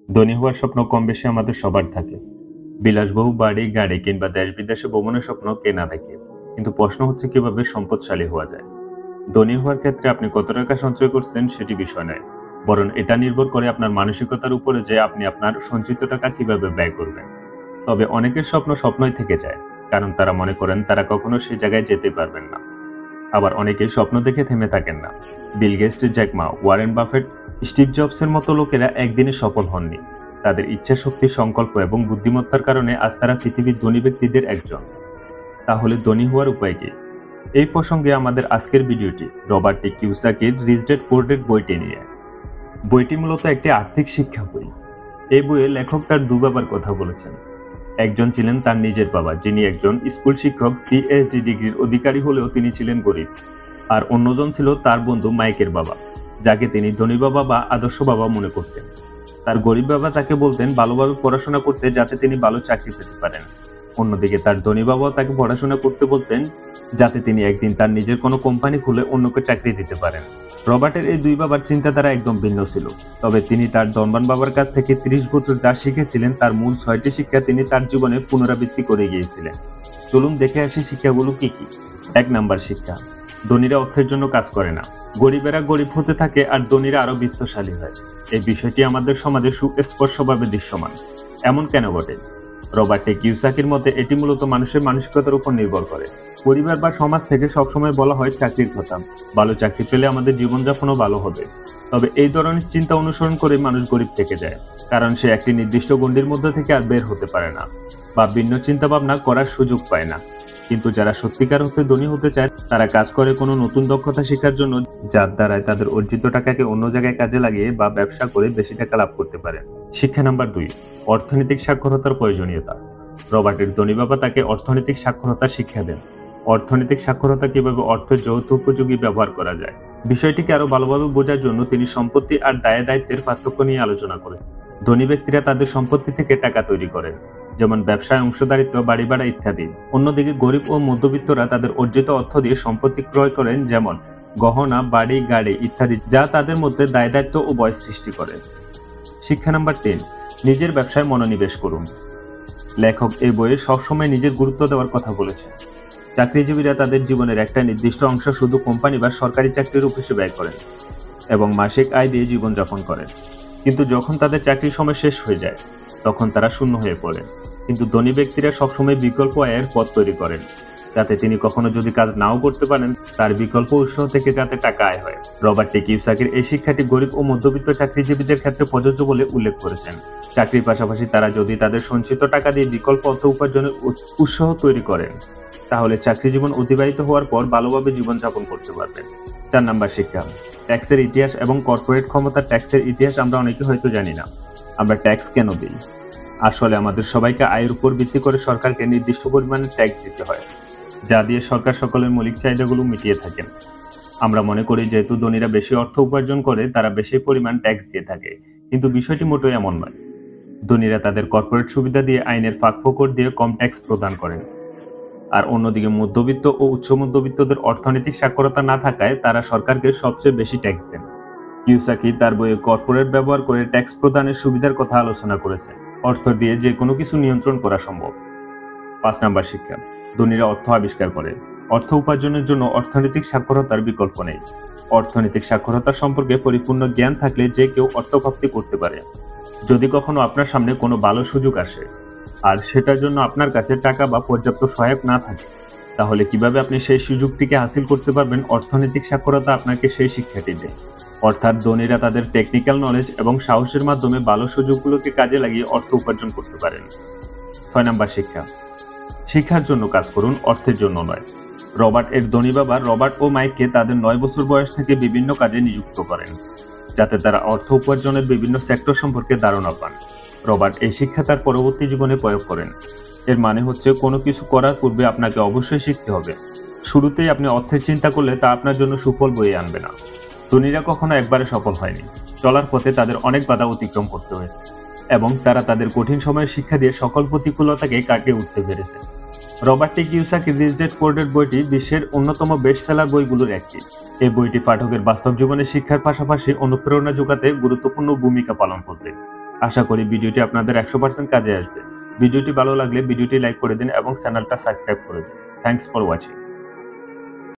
ধনী হওয়ার স্বপ্ন কম বেশি আমাদের সবার থাকে। বিলাসবহুল বাড়ি, গাড়ি কিংবা দেশ বিদেশে ভ্রমণের স্বপ্ন কে না দেখে। কিন্তু প্রশ্ন হচ্ছে কিভাবে সম্পদশালী হওয়া যায়। ধনী হওয়ার ক্ষেত্রে আপনি কত টাকা সঞ্চয় করছেন সেটি বিষয় নয়, বরং এটা নির্ভর করে আপনার মানসিকতার উপরে যে আপনি আপনার সঞ্চিত টাকা কিভাবে ব্যয় করবেন। তবে অনেকের স্বপ্ন স্বপ্নই থেকে যায়, কারণ তারা মনে করেন তারা কখনো সেই জায়গায় যেতে পারবেন না। আবার অনেকেই স্বপ্ন দেখে থেমে থাকেন না। Bill Gates, Jack Ma, Warren Buffett, Steve জবসের মতো লোকেরা একদিনে সফল হননি। তাদের ইচ্ছা শক্তি, সংকল্প এবং বুদ্ধিমত্তার কারণে আজ তারা পৃথিবীর ধনী ব্যক্তিদের একজন। তাহলে ধনী হওয়ার উপায় কি? এই প্রসঙ্গে আমাদের আজকের ভিডিওটি রবার্ট টি কিওসাকির রিচ ড্যাড পুয়ার ড্যাড বইটি নিয়ে। বইটি মূলত একটি আর্থিক শিক্ষা বই। এই বইয়ে লেখক তার দুই বাবার কথা বলেছেন। একজন ছিলেন তার নিজের বাবা, যিনি একজন স্কুল শিক্ষক, পিএইচডি ডিগ্রির অধিকারী হলেও তিনি ছিলেন গরিব। আর অন্যজন ছিল তার বন্ধু মাইকের বাবা, যাকে তিনি ধনী বাবা বা আদর্শ বাবা মনে করতেন। তার গরিব বাবা তাকে বলতেন ভালোভাবে পড়াশোনা করতে, যাতে তিনি ভালো চাকরি পেতে পারেন। অন্যদিকে তার ধনী বাবাও তাকে পড়াশোনা করতে বলতেন, যাতে তিনি একদিন তার নিজের কোনো কোম্পানি খুলে অন্যকে চাকরি দিতে পারেন। রবার্টের এই দুই বাবার চিন্তাধারা একদম ভিন্ন ছিল। তবে তিনি তার ধনবান বাবার কাছ থেকে 30 বছর যা শিখেছিলেন তার মূল 6টি শিক্ষা তিনি তার জীবনে পুনরাবৃত্তি করে গিয়েছিলেন। চলুন দেখে আসি শিক্ষাগুলো কি কি। 1 নাম্বার শিক্ষা: ধনীরা অর্থের জন্য কাজ করে না, গরিবেরা গরিব হতে থাকে আর ধনীরা আরো বিত্তশালী হয়। এই বিষয়টি আমাদের সমাজে সুস্পষ্টভাবে দৃশ্যমান। এমন কেন ঘটে? রবার্ট টি কিওসাকির মতে এটি মূলত মানুষের মানসিকতার উপর নির্ভর করে। পরিবার বা সমাজ থেকে সবসময় বলা হয় চাকরির কথা, ভালো চাকরি পেলে আমাদের জীবনযাপনও ভালো হবে। তবে এই ধরনের চিন্তা অনুসরণ করে মানুষ গরিব থেকে যায়, কারণ সে একটি নির্দিষ্ট গণ্ডির মধ্যে থেকে আর বের হতে পারে না বা ভিন্ন চিন্তা ভাবনা করার সুযোগ পায় না। কিন্তু যারা সত্যিকার অর্থে ধনী হতে চায়, তারা কাজ করে কোনো নতুন দক্ষতা শেখার জন্য, যার দ্বারাই তাদের অর্জিত টাকাকে অন্য জায়গায় কাজে লাগিয়ে বা ব্যবসা করে বেশি টাকা লাভ করতে পারে। শিক্ষা নাম্বার 2: অর্থনৈতিক সাক্ষরতার প্রয়োজনীয়তা। রবার্টের ধনী বাবা তাকে অর্থনৈতিক সাক্ষরতার শিক্ষা দেন। অর্থনৈতিক সাক্ষরতা কিভাবে অর্থের যৌথ উপযোগী ব্যবহার করা যায়, বিষয়টিকে আরো ভালোভাবে বোঝার জন্য তিনি সম্পত্তি আর দায় দায়িত্বের পার্থক্য নিয়ে আলোচনা করেন। ধনী ব্যক্তিরা তাদের সম্পত্তি থেকে টাকা তৈরি করেন, যেমন ব্যবসায় অংশদারিত্ব, বাড়ি ভাড়া ইত্যাদি। অন্যদিকে গরিব ও মধ্যবিত্তরা তাদের অর্জিত অর্থ দিয়ে সম্পত্তি ক্রয় করেন, যেমন গহনা, বাড়ি, গাড়ি ইত্যাদি, যা তাদের মধ্যে দায় দায়িত্ব ও ভয় সৃষ্টি করে। শিক্ষা নাম্বার 3: নিজের ব্যবসায় মনোনিবেশ করুন। লেখক এই বইয়ে সবসময় নিজের গুরুত্ব দেওয়ার কথা বলেছেন। চাকরিজীবীরা তাদের জীবনের একটা নির্দিষ্ট অংশ শুধু কোম্পানি বা সরকারি চাকরির অফিসে ব্যয় করেন এবং মাসিক আয় দিয়ে জীবনযাপন করেন। কিন্তু যখন তাদের চাকরির সময় শেষ হয়ে যায়, তখন তারা শূন্য হয়ে পড়ে। কিন্তু ধনী ব্যক্তিরা সবসময় বিকল্প আয়ের পথ তৈরি করেন, যাতে তিনি কখনো যদি কাজ নাও করতে পারেন, তার বিকল্প উৎস থেকে যাতে টাকা আয় হয়। রবার্ট টি কিওসাকির এই শিক্ষাটি গরিব ও মধ্যবিত্ত চাকরিজীবীদের ক্ষেত্রে প্রযোজ্য বলে উল্লেখ করেছেন। চাকরির পাশাপাশি তারা যদি তাদের সঞ্চিত টাকা দিয়ে বিকল্প অর্থ উপার্জনের উৎসাহ তৈরি করেন, তাহলে চাকরি জীবন অতিবাহিত হওয়ার পর ভালোভাবে জীবনযাপন করতে পারবেন। 4 নাম্বার শিক্ষা: ট্যাক্সের ইতিহাস এবং কর্পোরেট ক্ষমতা। ট্যাক্সের ইতিহাস আমরা অনেকে হয়তো জানি না। আমরা ট্যাক্স কেন দিই? আসলে আমাদের সবাইকে আয়ের উপর ভিত্তি করে সরকারকে নির্দিষ্ট পরিমাণে ট্যাক্স দিতে হয়, যা দিয়ে সরকার সকলের মৌলিক চাহিদাগুলো মিটিয়ে থাকেন। আমরা মনে করি যেহেতু ধনীরা বেশি অর্থ উপার্জন করে, তারা বেশি পরিমাণ ট্যাক্স দিয়ে থাকে, কিন্তু বিষয়টি মোটেই এমন নয়। ধনীরা তাদের কর্পোরেট সুবিধা দিয়ে আইনের ফাঁকফোকর দিয়ে কম ট্যাক্স প্রদান করেন, আর অন্যদিকে মধ্যবিত্ত ও উচ্চ মধ্যবিত্তদের অর্থনৈতিক সাক্ষরতা না থাকায় তারা সরকারকে সবচেয়ে বেশি ট্যাক্স দেন। কিওসাকি তার বইয়ে কর্পোরেট ব্যবহার করে ট্যাক্স প্রদানের সুবিধার কথা আলোচনা করেছেন। অর্থ দিয়ে যে কোনো কিছু নিয়ন্ত্রণ করা সম্ভব। 5 নাম্বার শিক্ষা: ধনীরা অর্থ আবিষ্কার করে। অর্থ উপার্জনের জন্য অর্থনৈতিক সাক্ষরতার বিকল্প নেই। অর্থনৈতিক সাক্ষরতা সম্পর্কে পরিপূর্ণ জ্ঞান থাকলে যে কেউ অর্থপ্রাপ্তি করতে পারে। যদি কখনো আপনার সামনে কোনো ভালো সুযোগ আসে, আর সেটার জন্য আপনার কাছে টাকা বা পর্যাপ্ত সহায়ক না থাকে, তাহলে কিভাবে আপনি সেই সুযোগটিকে হাসিল করতে পারবেন? অর্থনৈতিক সাক্ষরতা আপনাকে সেই শিক্ষাটি দেয়। অর্থাৎ ধনীরা তাদের টেকনিক্যাল নলেজ এবং সাহসের মাধ্যমে ভালো সুযোগগুলোকে কাজে লাগিয়ে অর্থ উপার্জন করতে পারেন। 6 নাম্বার শিক্ষা: শিক্ষার জন্য কাজ করুন, অর্থের জন্য নয়। রবার্ট এর ধনী বাবা রবার্ট ও মাইককে তাদের 9 বছর বয়স থেকে বিভিন্ন কাজে নিযুক্ত করেন, যাতে তারা অর্থ উপার্জনের বিভিন্ন সেক্টর সম্পর্কে ধারণা পান। রবার্ট এই শিক্ষা তার পরবর্তী জীবনে প্রয়োগ করেন। এর মানে হচ্ছে কোনো কিছু করার পূর্বে আপনাকে অবশ্যই শিখতে হবে। শুরুতেই আপনি অর্থের চিন্তা করলে তা আপনার জন্য সুফল বয়ে আনবে না। ধনীরা কখনো একবারে সফল হয়নি। চলার পথে তাদের অনেক বাধা অতিক্রম করতে হয়েছে এবং তারা তাদের কঠিন সময়ের শিক্ষা দিয়ে সকল প্রতিকূলতাকে কাটিয়ে উঠতে পেরেছে। রবার্ট টি কিওসাকির রিচ ড্যাড পুয়ার ড্যাড বইটি বিশ্বের অন্যতম বেস্ট সেলার বইগুলোর একটি। এই বইটি পাঠকের বাস্তব জীবনের শিক্ষার পাশাপাশি অনুপ্রেরণা যোগাতে গুরুত্বপূর্ণ ভূমিকা পালন করবে। আশা করি ভিডিওটি আপনাদের 100% কাজে আসবে। ভিডিওটি ভালো লাগলে ভিডিওটি লাইক করে দিন এবং চ্যানেলটা সাবস্ক্রাইব করে দিন। Thanks for watching.